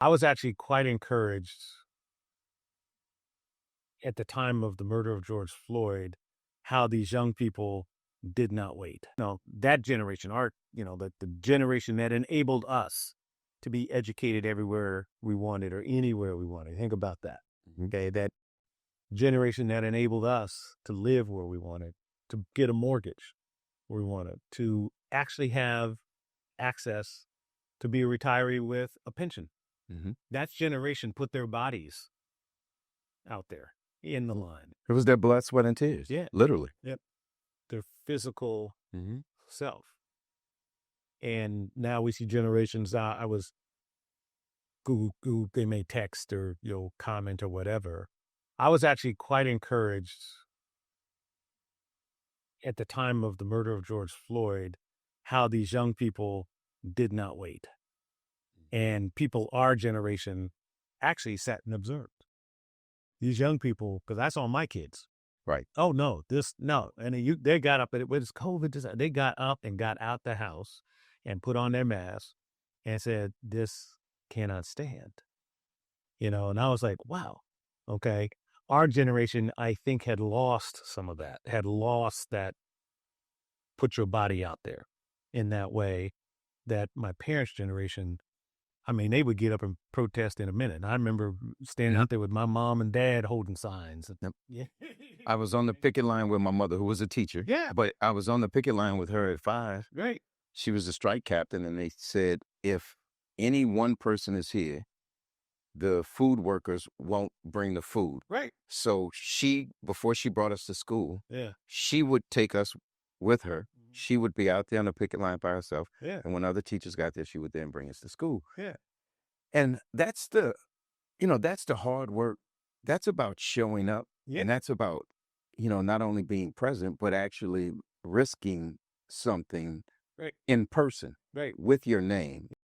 I was actually quite encouraged at the time of the murder of George Floyd, how these young people did not wait. No, that generation, the generation that enabled us to be educated everywhere we wanted or anywhere we wanted. Think about that. Okay. That generation that enabled us to live where we wanted, to get a mortgage where we wanted, to actually have access to be a retiree with a pension. That generation put their bodies out there in the line. It was their blood, sweat, and tears. Yeah. Literally. Yep. Their physical self. And now we see generations. I was Google, they may text or comment or whatever. I was actually quite encouraged at the time of the murder of George Floyd, how these young people did not wait. And people our generation actually sat and observed. These young people, because I saw my kids. Right. Oh, no, no. And they got up, and it was COVID. They got up and got out the house and put on their mask and said, this cannot stand. And I was like, wow, okay. Our generation, I think, had lost some of that, put your body out there in that way that my parents' generation, they would get up and protest in a minute. And I remember standing out there with my mom and dad holding signs. Yep. Yeah. I was on the picket line with my mother, who was a teacher. Yeah. But I was on the picket line with her at 5. Right. She was a strike captain, and they said, if any one person is here, the food workers won't bring the food. Right. So before she brought us to school, Yeah. she would take us with her. She would be out there on the picket line by herself. Yeah. And when other teachers got there, she would then bring us to school. Yeah. And that's the hard work. That's about showing up. Yeah. And that's about, not only being present, but actually risking something Right. in person Right. with your name.